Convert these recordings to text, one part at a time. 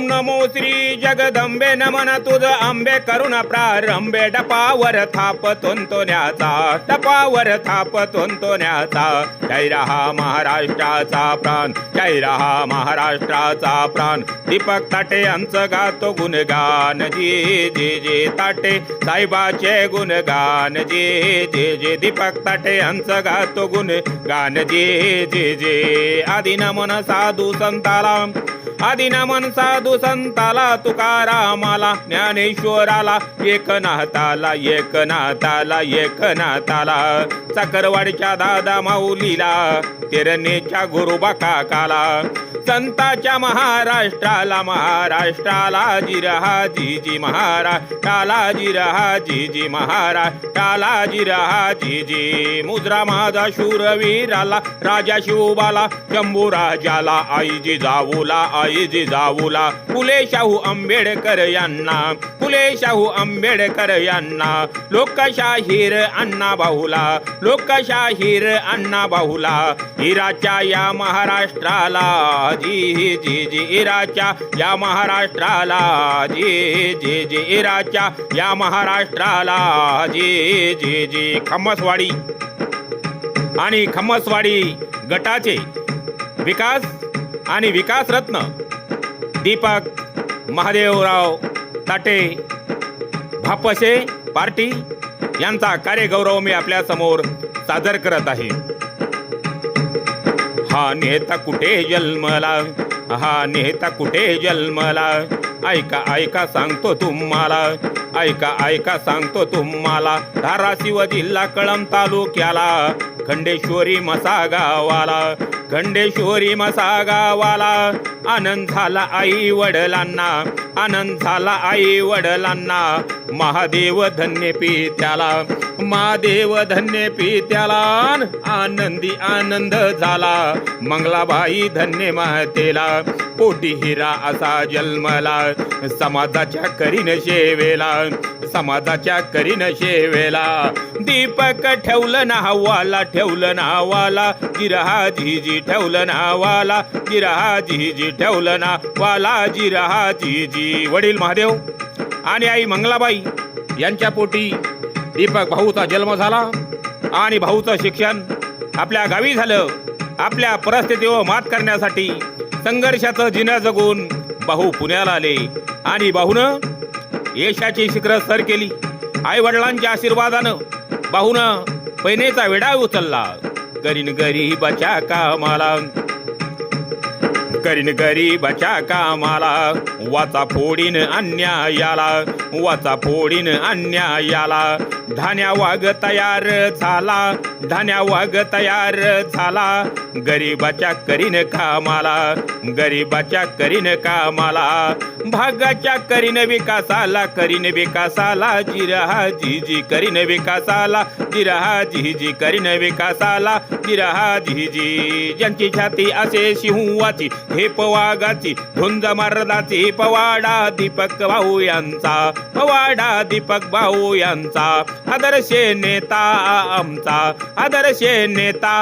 नमो श्री जगदंबे नमन तुझ आंबे करुण प्रारंभे डपावर थाप तोंतोण्याचा डपावर थाप तोंतोण्याचा जय रहा महाराष्ट्राचा प्राण जय रहा महाराष्ट्राचा प्राण दीपक ताटे यांचं गातो गुणगान जी जे जे ताटे साहेबाचे गुणगान जे जे जे दीपक ताटे यांचं गातो गुणगान जे जे जे आदि नमन साधू संताला आदि नमन साधू संताला तुकारामाला ज्ञानेश्वराला एकनाथाला एकनाथाला एकनाथाला साखरवाडीच्या दादा माऊलीला तेरणेच्या गुरुबा काकाला संताच्या महाराष्ट्राला महाराष्ट्राला जिरहा जी जी महाराष्ट्राला जिरहा जी जी महाराष्ट्राला जिरहा जी जी मुद्रा माझा शूरवीराला राजा शिवबाला शंभू राजाला आई जिजाऊला आई जिजाऊला फुले शाहू आंबेडकर यांना फुले शाहू आंबेडकर यांना लोकशाहीर अण्णा भाऊला लोकशाहीर अण्णा भाऊला इराच्या या महाराष्ट्राला जी जी जी इराच्या या महाराष्ट्राला जी जी जी इराच्या या महाराष्ट्राला जी जी जी खम्मसवाडी आणि खम्मसवाडी गटाचे विकास आणि विकास रत्न दीपक महादेवराव ताटे भापसे पार्टी यांचा कार्यगौरव मी आपल्या समोर सादर करत आहे. हा नेता कुठे जन्मला हा नेता कुठे जन्मला ऐका ऐका सांगतो तुम्हाला ऐका ऐका सांगतो तुम्हाला धाराशिव जिल्हा कळंब तालुक्याला खंडेश्वरी मसा गावाला खंडेश्वरी मसा गावाला आनंद झाला आई वडिलांना आनंद झाला आई वडिलांना महादेव धन्य पित्याला महादेव धन्य पित्याला आनंदी आनंद झाला मंगलाबाई धन्य महतेला पोटी हिरा असा जन्मला समाजाच्या करीन शेवेला समाजाच्या करीन शेवेला दीपक ठेवलं नावाला ठेवलं नावाला जिरहा जीजी ठेवलं नावाला जिरहा जीजी ठेवलं नावाला जिरहा जीजी. वडील महादेव आणि आई मंगलाबाई यांच्या पोटी दीपक भाऊचा जन्म झाला आणि भाऊचं शिक्षण आपल्या गावी झालं. आपल्या परिस्थितीवर मात करण्यासाठी संघर्षाचं जिना जगून भाऊ पुण्याला आले आणि भाऊनं यशाची शिखरं सर केली. आई वडिलांच्या आशीर्वादानं भाऊनं पैनेचा वेढा उचलला. करीन गरीबाच्या कामाला करीन गरीबाच्या कामाला वाचा फोडीन अन्यायाला वाचा फोडीन अन्यायाला धान्या वाघ तयार झाला धान्या वाघ तयार झाला गरीबाच्या करीन कामाला गरीबाच्या करीन कामाला भागाच्या करीन विकासाला जिरहा जीजी करीन विकासाला जिरहा जीजी करीन विकासाला जिरहा जीजी. ज्यांची छाती असे सिंहाची हेप वाघाची झुंज मर्दाची पवाडा दीपक भाऊ यांचा पवाडा दीपक भाऊ यांचा आदर्श नेता आमचा आदर्श नेता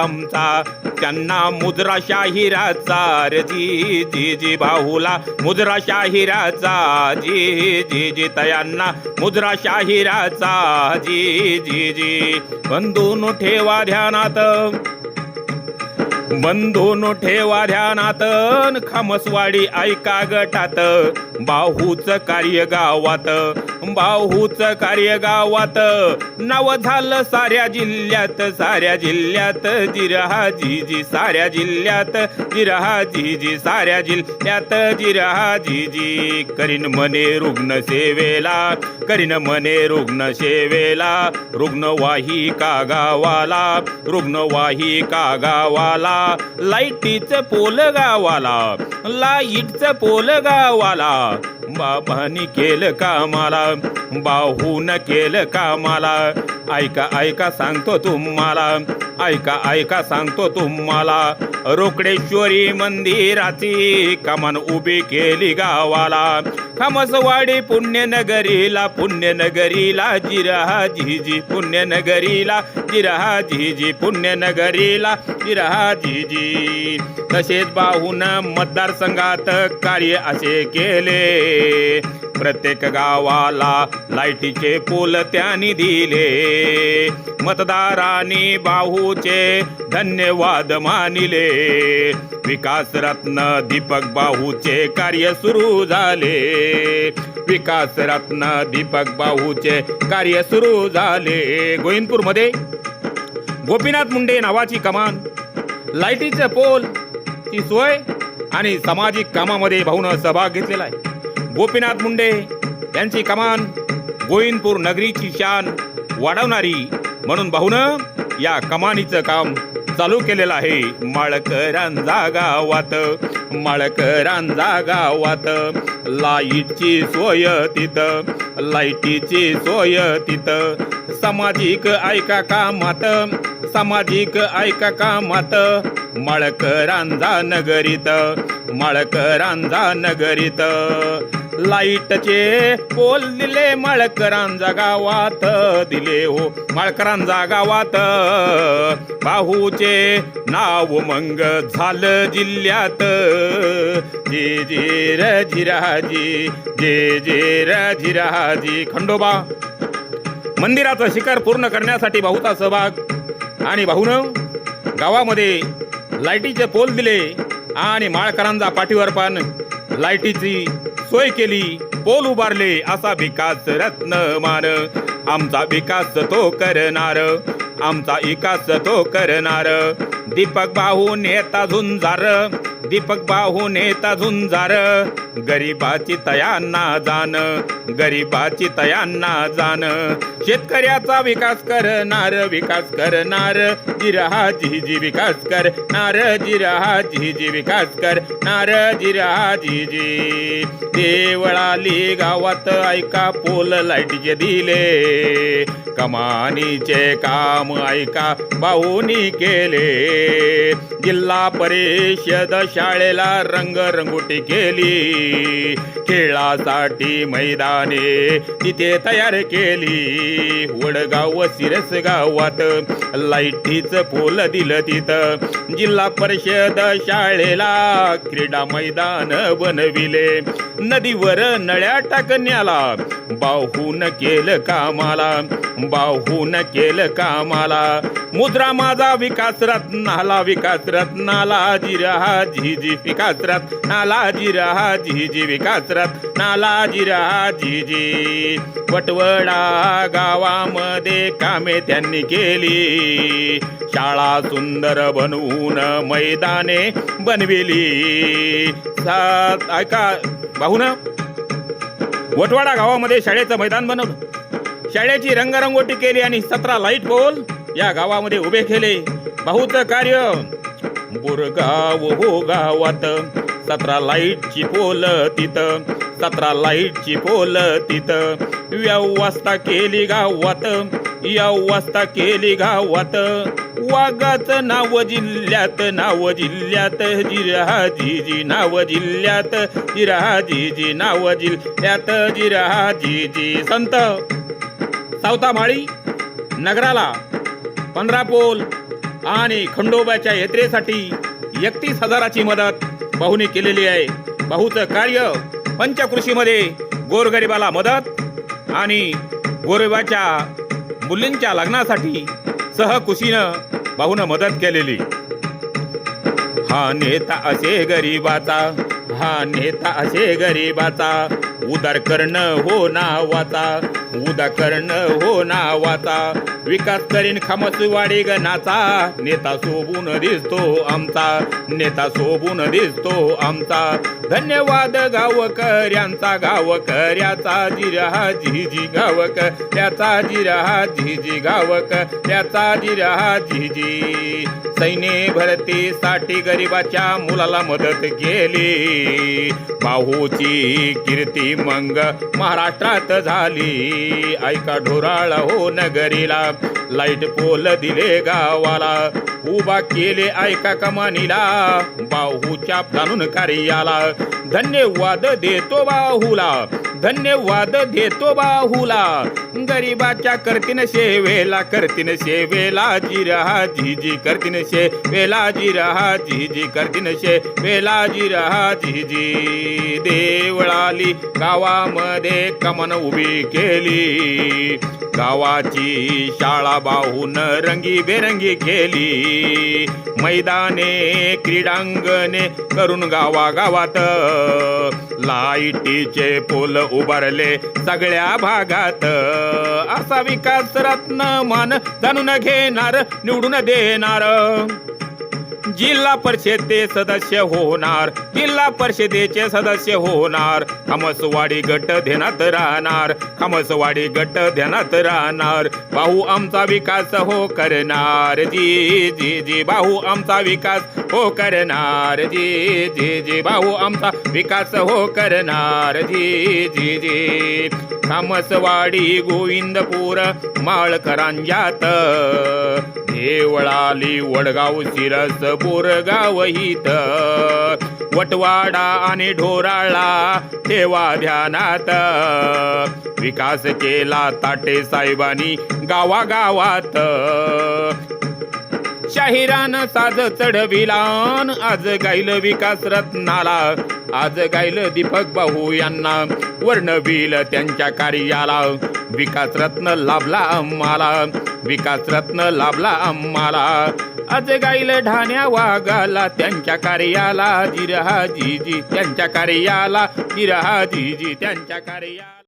आमचा त्यांना मुद्रा शाहिराचा जी जी जी भाऊला मुद्रा शाहिराचा जी जी जी तयांना मुद्रा शाहिराचा जी जी जी. बंधून ठेवा ध्यानात बंधून ठेवा ध्यानात खमसवाडी ऐका गटात बाहूच कार्य गावात बाहूच कार्य गावात नाव झालं साऱ्या जिल्ह्यात जिरहा जीजी साऱ्या जिल्ह्यात जिरहा जीजी साऱ्या जिल्ह्यात जिरहा जीजी. करीन मने रुग्ण सेवेला करीन मने रुग्ण सेवेला रुग्णवाहिका गावाला रुग्णवाहिका गावाला लाईटीचं पोल गावाला लाईटचं पोल गावाला बाबांनी केलं कामाला बाहून केलं कामाला. ऐका ऐका सांगतो तुम्हाला ऐका ऐका सांगतो तुम्हाला रोकडेश्वरी मंदिराची कमान उभी केली गावाला. खामसवाडी पुण्यनगरीला पुण्यनगरीला जिरहा झिजी पुण्यनगरीला जिरहा झिजी पुण्यनगरीला जिरहा झिजी. तसेच बाहून मतदारसंघात कार्य असे केले. प्रत्येक गावाला लाईटीचे पोल त्यांनी दिले. मतदारांनी बाहूचे धन्यवाद मानिले. विकास रत्न दीपक बाहूचे कार्य सुरू झाले. विकास रत्न दीपक बाहूचे कार्य सुरू झाले. गोविंदपूरमध्ये गोपीनाथ मुंडे नावाची कमान, लाईटीचे पोल ची सोय आणि सामाजिक कामामध्ये भाऊनं सहभाग घेतलेला आहे. गोपीनाथ मुंडे यांची कमान गोविंदपूर नगरीची शान वाढवणारी म्हणून भाऊनं या कमानीचं काम चालू केलेलं आहे. माळकरांजा गावात माळकरांजा गावात लाईटची सोय तिथं लाईटीची सोय तिथं. सामाजिक ऐका कामात सामाजिक ऐका कामात माळकरांजा नगरीत माळकरांजा नगरीत. लाईटचे पोल दिले माळकरांजा गावात दिले हो माळकरांजा गावात. बाहूचे नाव मंग झालं जिल्ह्यात. जे जे र जिराजी जे जे र जिराजी. खंडोबा मंदिराचं शिखर पूर्ण करण्यासाठी बाहूचा सहभाग आणि भाऊनं गावामध्ये लाईटीचे पोल दिले आणि माळकरांचा पाठीवर पण लाईटीची सोय केली, पोल उभारले. असा विकास रत्न मान आमचा विकास तो करणार आमचा विकास तो करणार. दीपक बाहू नेता झुंजार दीपक बाहू नेता झुंजार. गरिबाची तयांना जाण गरिबाची तयांना जाण. शेतकऱ्याचा विकास करणार जिरहा झिजी विकास करणार जिरहा झिजी विकास करणार जिरहा झिजी. देवळाली गावात ऐका पोल लाईटीचे दिले. कमानीचे काम ऐका बाहूनी केले. जिल्हा परिषद शाळेला रंगरंगोटी केली. खेळासाठी मैदाने तिथे तयार केली. वडगाव सिरस गावात लाईटीचं पोल दिलं तिथं. जिल्हा परिषद शाळेला क्रीडा मैदान बनविले. नदीवर नळ्या टाकण्याला बाहून केलं कामाला बाहून केलं कामाला. मुद्रा माझा विकास रत्नाला जिरहा झिजी विकास रत्नाला जिरहा झिजी विकास रत्नाला जिरहा झिजी. वटवडा गावामध्ये कामे त्यांनी केली. शाळा सुंदर बनवून मैदाने बनविली. ऐका भाऊनं वटवाडा गावामध्ये शाळेचं मैदान बनवलं. शाळेची रंगरंगोटी केली आणि 17 लाईट पोल या गावामध्ये उभे केले. भाऊचं कार्य बोरगाव हो गावात 17 लाईटची पोल तिथं 17 लाईटची पोल तिथं. व्यवस्था केली गावात व्यवस्था केली गावात. वाघाचं नाव जिल्ह्यात जिरहा झिजी नाव जिल्ह्यात जिरहा झिजी नाव जिल्ह्यात जिरहा झिजी. संत सावतामाळी नगराला 15 पोल आणि खंडोबाच्या यात्रेसाठी 31,000ची मदत भाऊने केलेली आहे. भाऊचं कार्य पंचकृषीमध्ये गोरगरिबाला मदत आणि गोरगरिबाच्या मुलींच्या लग्नासाठी सहकुशीनं भाऊनं मदत केलेली. हा नेता असे गरिबाचा हा नेता असे गरिबाचा. उदार करणं हो नावाचा उदार करणं हो नावाचा. विकास करीन खामसवाडी गणाचा. नेता शोभून दिसतो आमचा नेता शोभून दिसतो आमचा. धन्यवाद गावकऱ्यांचा गावकऱ्याचा जिरहा झिजी गावकऱ्याचा जिरहा झिजी गावकऱ्याचा जिरहा झिजी. सैन्य भरतीसाठी गरिबाच्या मुलाला मदत केली. बाहूची कीर्ती मग महाराष्ट्रात झाली. ऐका ढोराळ हो नगरीला लाईट पोल दिले गावाला, उभा केले ऐका कमानीला, बाहूच्या जाणून कार्याला. धन्यवाद देतो बाहूला, धन्यवाद देतो बाहूला, गरीबाच्या करतीन सेवेला, करतीन सेवेला जिरहा जीजी, करतीन सेवेला जिरहा जीजी, करतीन सेवेला जिरहा जीजी. देवळाली गावामध्ये कमान उभी केली, गावाची शाळा बाहून रंगीबेरंगी केली. मैदाने क्रीडांगणे करून गावागावात, लाईटीचे पोल उभारले सगळ्या भागात. असा विकास रत्न मान जाणून घेणार, निवडून देणार. जिल्हा परिषदेचे सदस्य होणार, जिल्हा परिषदेचे सदस्य होणार. खामसवाडी गट ध्यानात राहणार, खामसवाडी गट ध्यानात राहणार. भाऊ आमचा विकास हो करणार, जी जी जी भाऊ आमचा विकास हो करणार, जी जी जी भाऊ आमचा विकास हो करणार, जी जी जी. खामसवाडी गोविंदपूर माळकरांजात, देवळाली वडगाव शिरस बोरगाव हित, वटवाडा आणि ढोराळा ठेवा ध्यानात. विकास केला ताटे साहेबांनी गावागावात, शाहिरान साज चढविलान, आज गाईल विकास रत्नाला, आज गाईल दीपक भाऊ यांना, वर्णविल त्यांच्या कार्याला. विकास रत्न लाभला आम्हाला, विकास रत्न लाभला आम्हाला. आज गाईल ढाण्या वागाला, त्यांच्या कार्याला जिरहा जीजी, त्यांच्या कार्याला जिरहा जीजी, त्यांच्या कार्याला.